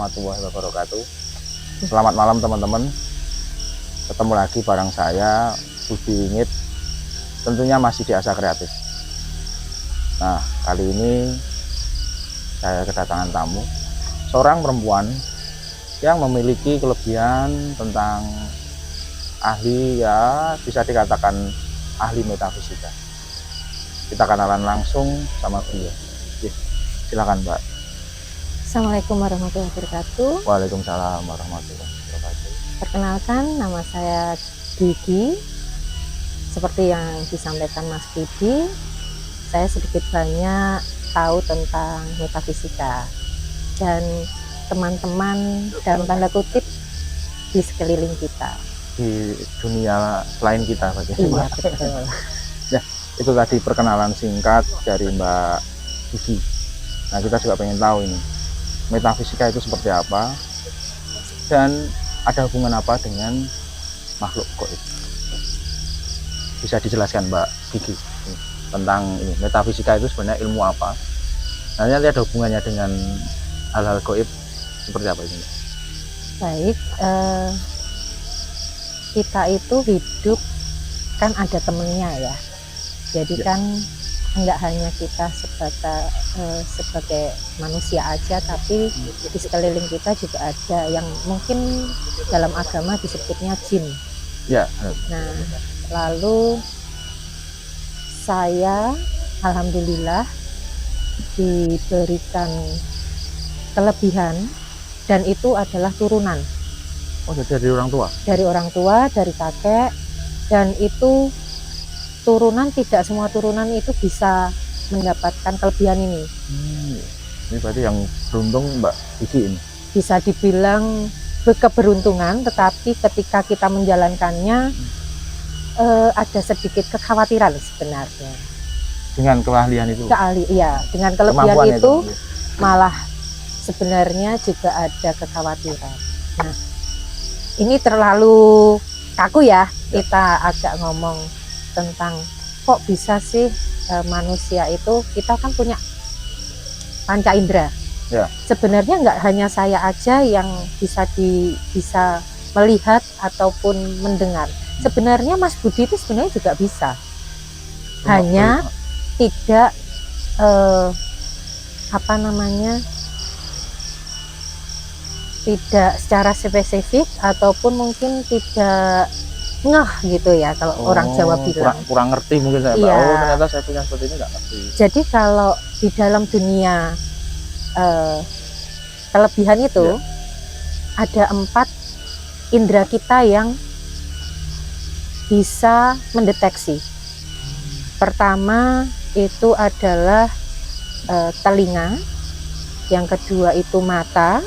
warahmatullahi wabarakatuh. Selamat malam teman-teman. Ketemu lagi bareng saya Budi Wingit, tentunya masih di Asa Kreatif. Nah, kali ini saya kedatangan tamu, seorang perempuan yang memiliki kelebihan tentang ahli, ya bisa dikatakan ahli metafisika. Kita kenalan langsung sama beliau. Silakan Mbak. Assalamualaikum warahmatullahi wabarakatuh. Waalaikumsalam warahmatullahi wabarakatuh. Perkenalkan, nama saya Gigi. Seperti yang disampaikan Mas Budi, saya sedikit banyak tahu tentang metafisika dan teman-teman dalam tanda kutip di sekeliling kita. Di dunia selain kita bagaimana? Iya, betul. Ya, itu tadi perkenalan singkat dari Mbak Gigi. Nah, kita juga pengen tahu ini metafisika itu seperti apa dan ada hubungan apa dengan makhluk gaib. Bisa dijelaskan Mbak Gigi tentang ini metafisika itu sebenarnya ilmu apa? Nanti ada hubungannya dengan hal-hal gaib seperti apa ini? Baik, kita itu hidup kan ada temennya ya. Jadi Ya. kan enggak hanya kita sebagai manusia aja, tapi di sekeliling kita juga ada yang mungkin dalam agama disebutnya jin. Ya. Nah, lalu saya alhamdulillah diberikan kelebihan, dan itu adalah turunan Oh, jadi dari orang tua? dari orang tua, dari kakek, dan itu turunan, tidak semua turunan itu bisa mendapatkan kelebihan ini. Ini berarti yang beruntung Mbak Gigi ini. Bisa dibilang keberuntungan, tetapi ketika kita menjalankannya ada sedikit kekhawatiran sebenarnya. Dengan keahlian itu. Ya, dengan kelebihan Kemampuan itu malah sebenarnya juga ada kekhawatiran. Nah, ini terlalu kaku ya, kita agak ngomong tentang kok bisa sih manusia itu, kita kan punya panca indera. Ya. Sebenarnya nggak hanya saya aja yang bisa melihat ataupun mendengar. Sebenarnya Mas Budi itu sebenarnya juga bisa. Hanya tidak tidak secara spesifik ataupun mungkin tidak ngeh gitu ya, kalau orang Jawa bilang. Kurang ngerti mungkin saya, Mbak. Iya. Oh, ternyata saya punya seperti ini nggak ngerti. Jadi kalau di dalam dunia kelebihan itu ada 4 indera kita yang bisa mendeteksi. Pertama itu adalah telinga, yang kedua itu mata,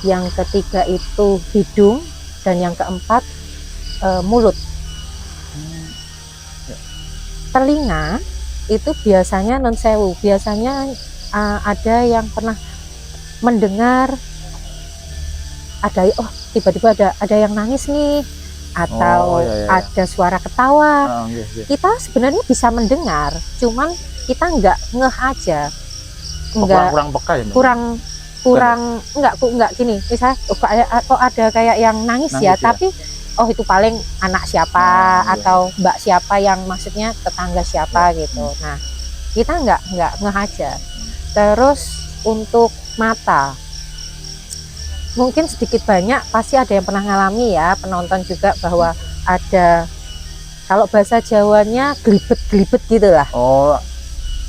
yang ketiga itu hidung, dan yang keempat mulut. Telinga itu biasanya non sewu, biasanya ada yang pernah mendengar ada tiba-tiba ada yang nangis nih, atau ada suara ketawa. Kita sebenarnya bisa mendengar, cuman kita nggak ngeh aja, kurang peka ya, enggak gini, misalnya kok ada kayak yang nangis ya, tapi itu paling anak siapa atau mbak siapa, yang maksudnya tetangga siapa gitu. Nah, kita nggak ngeh aja. Terus untuk mata, mungkin sedikit banyak pasti ada yang pernah ngalami ya, penonton juga, bahwa ada, kalau bahasa Jawanya gelibet gitulah.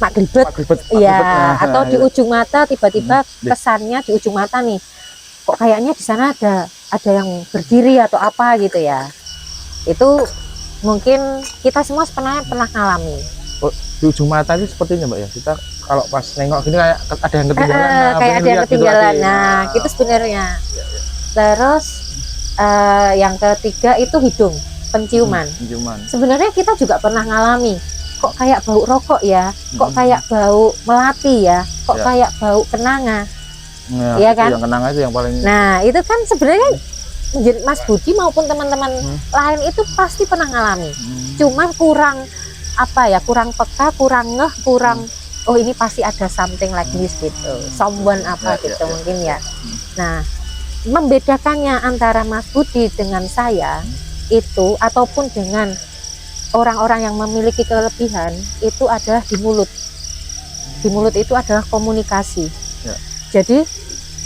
Mak gelibet, iya. Atau di ujung mata tiba-tiba kesannya di ujung mata nih, kok kayaknya di sana ada yang berdiri atau apa gitu ya. Itu mungkin kita semua pernah ngalami. Di ujung mata itu sepertinya Mbak ya, kita kalau pas nengok gini kayak ada yang ketinggalan. Kayak ada yang ketinggalan. Nah, gitu sebenarnya. Terus yang ketiga itu hidung, penciuman. Sebenarnya kita juga pernah ngalami, kok kayak bau rokok ya, kok kayak bau melati ya, kok kayak bau kenanga. Iya kan? Yang kenanga itu yang paling. Nah, itu kan sebenarnya Mas Budi maupun teman-teman lain itu pasti pernah ngalami. Cuman kurang kurang peka, kurang ngeh, kurang oh ini pasti ada something like this gitu, someone apa gitu mungkin ya. Nah, membedakannya antara Mas Budi dengan saya itu ataupun dengan orang-orang yang memiliki kelebihan itu adalah di mulut. Di mulut itu adalah komunikasi. Jadi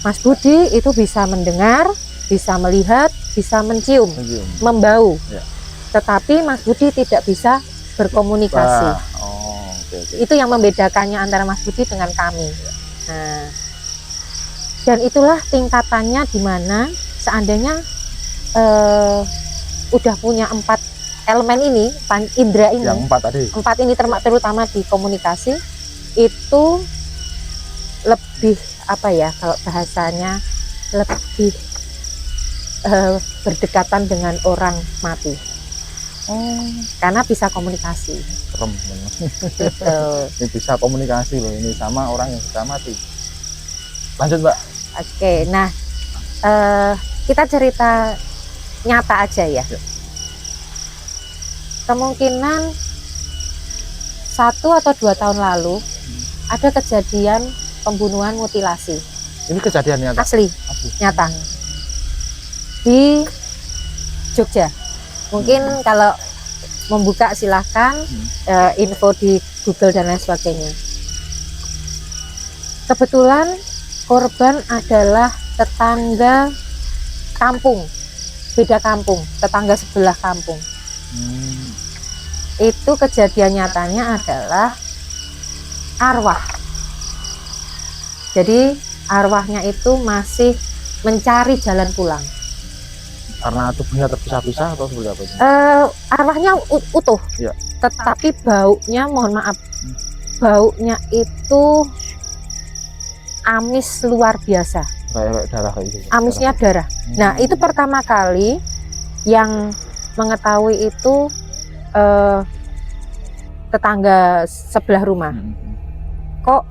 Mas Budi itu bisa mendengar, bisa melihat, bisa mencium, membau. Tetapi Mas Budi tidak bisa berkomunikasi. Itu yang membedakannya antara Mas Budi dengan kami. Nah, dan itulah tingkatannya di mana seandainya udah punya 4 elemen ini, indera ini, yang 4 tadi. 4 ini terutama di komunikasi itu lebih apa ya, kalau bahasanya lebih berdekatan dengan orang mati. Karena bisa komunikasi. Serem. Gitu. Ini bisa komunikasi loh ini sama orang yang sudah mati. Lanjut, Mbak. Oke, nah kita cerita nyata aja ya. Kemungkinan 1 atau 2 tahun lalu ada kejadian pembunuhan mutilasi. Ini kejadian nyata. Asli. Nyata. Di Jogja. Mungkin kalau membuka silahkan info di Google dan lain sebagainya. Kebetulan korban adalah tetangga kampung, beda kampung, tetangga sebelah kampung. Itu kejadian nyatanya adalah arwah. Jadi arwahnya itu masih mencari jalan pulang. Karena tubuhnya terpisah-pisah atau seperti apa? Arwahnya utuh, tetapi baunya, mohon maaf, baunya itu amis luar biasa. Kayak darah kayak gitu. Amisnya darah. Nah, itu pertama kali yang mengetahui itu tetangga sebelah rumah. Kok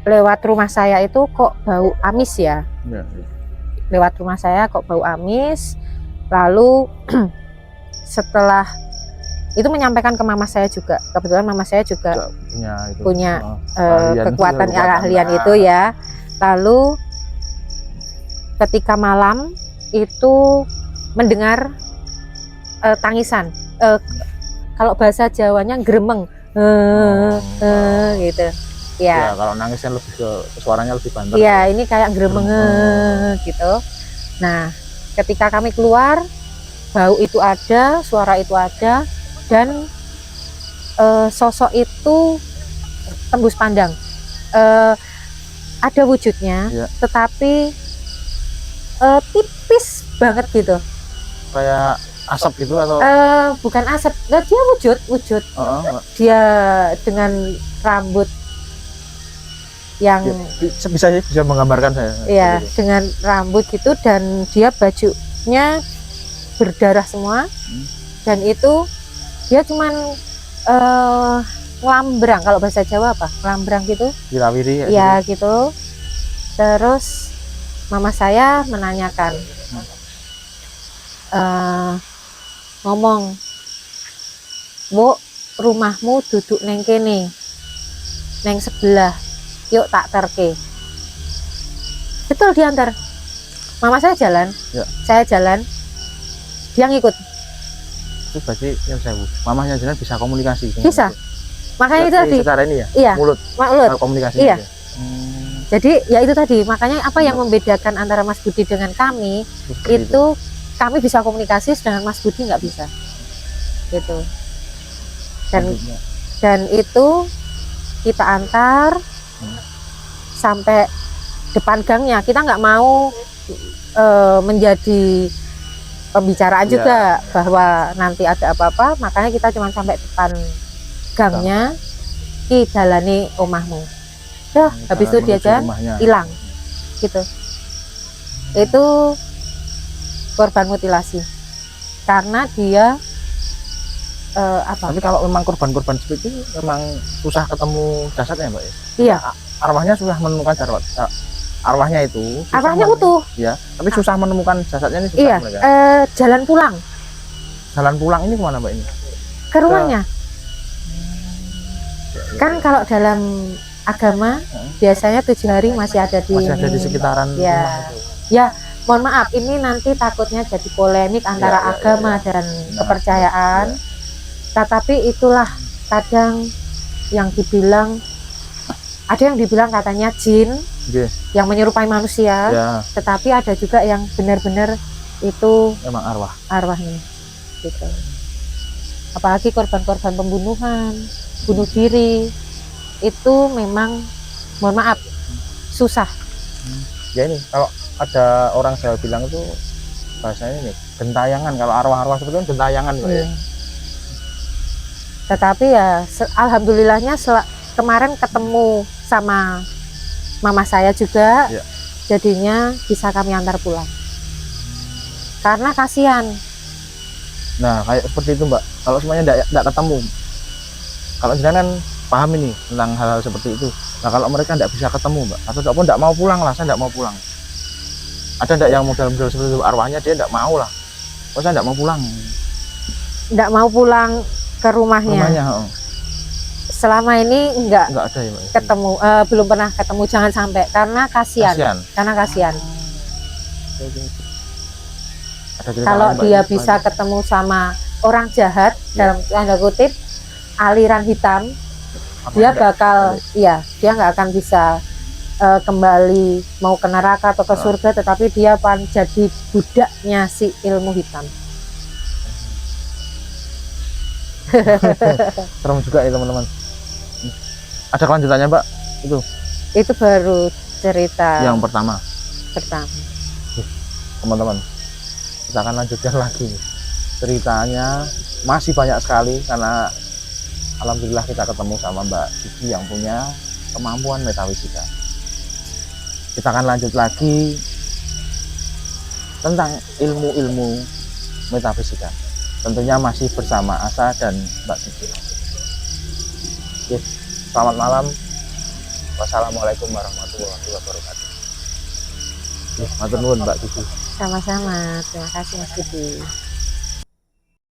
lewat rumah saya itu kok bau amis ya? Lewat rumah saya kok bau amis. Lalu setelah itu menyampaikan ke mama saya juga. Kebetulan mama saya juga punya kekuatan keahlian itu ya. Lalu ketika malam itu mendengar tangisan. Kalau bahasa Jawanya gremeng, gitu. Ya, kalau nangisnya lebih ke suaranya lebih banter. Iya, ini kayak gremeng gitu. Nah, ketika kami keluar, bau itu ada, suara itu ada, dan sosok itu tembus pandang. Ada wujudnya, tetapi tipis banget gitu. Kayak asap gitu atau? Bukan asap, nah, dia wujud. Dia dengan rambut yang bisa menggambarkan saya. Iya, dengan rambut gitu, dan dia bajunya berdarah semua. Dan itu dia cuman ngelambrang, kalau bahasa Jawa apa? Ngelambrang gitu. Wirawiri ya gitu. Terus mama saya menanyakan, ngomong, "Bu, rumahmu duduk neng kene, neng sebelah, yuk tak terke." Betul, diantar. Mama saya jalan, saya jalan, dia ngikut. Itu berarti yang saya, mamanya jalan bisa komunikasi. Bisa. Makanya itu tadi. Secara ini ya. Iya. Mulut. Komunikasi. Iya. Jadi ya itu tadi, makanya apa yang membedakan antara Mas Budi dengan kami itu kami bisa komunikasi, sedangkan Mas Budi nggak bisa, gitu. Dan itu kita antar sampai depan gangnya. Kita nggak mau menjadi pembicaraan juga bahwa nanti ada apa-apa, makanya kita cuma sampai depan gangnya, ki dalane omahmu. Habis itu dia jalan hilang, gitu. Itu korban mutilasi karena dia Tapi kalau memang korban-korban seperti itu memang susah ketemu jasadnya, Mbak ya? Iya. Arwahnya susah menemukan arwahnya itu. Arwahnya utuh. Ya, tapi susah menemukan jasadnya ini. Iya. Jalan pulang. Jalan pulang ini kemana, Mbak ini? Ke rumahnya. Kan kalau dalam agama biasanya 7 hari masih ada di masih ada di sekitaran ya. rumah itu. Ya, mohon maaf, ini nanti takutnya jadi polemik antara Ya, agama dan kepercayaan. Tetapi itulah kadang yang dibilang, ada yang dibilang katanya jin yang menyerupai manusia, tetapi ada juga yang benar-benar itu memang arwahnya gitu. Apalagi korban-korban pembunuhan, bunuh diri, itu memang, mohon maaf, susah. Ya ini kalau ada orang Jawa bilang itu bahasanya ini gentayangan, kalau arwah-arwah seperti itu gentayangan Mbak, ya. Tetapi ya alhamdulillahnya kemarin ketemu sama mama saya juga, jadinya bisa kami antar pulang karena kasihan. Nah kayak seperti itu Mbak, kalau semuanya tidak ketemu, kalau jenengan paham ini tentang hal-hal seperti itu. Nah kalau mereka tidak bisa ketemu Mbak, atau tidak mau pulang lah, saya tidak mau pulang, ada tidak yang model-model seperti itu, arwahnya dia tidak mau lah, saya tidak mau pulang, tidak mau pulang ke rumahnya. Selama ini enggak ada ya Mbak, ketemu, belum pernah ketemu, jangan sampai, karena kasihan. Kalau dia bisa ketemu sama orang jahat, dalam tanda kutip aliran hitam, dia bakal dia nggak akan bisa kembali mau ke neraka atau ke surga, tetapi dia akan jadi budaknya si ilmu hitam. Serem juga ya teman-teman. Ada kelanjutannya Mbak? Itu baru cerita yang pertama. Teman-teman, kita akan lanjutkan lagi ceritanya, masih banyak sekali karena alhamdulillah kita ketemu sama Mbak Gigi yang punya kemampuan metafisika. Kita akan lanjut lagi tentang ilmu-ilmu metafisika, tentunya masih bersama Asa dan Mbak Gigi. Oke, selamat malam. Wassalamualaikum warahmatullahi wabarakatuh. Matur nuwun Mbak Gigi. Sama-sama, terima kasih Mas Gigi.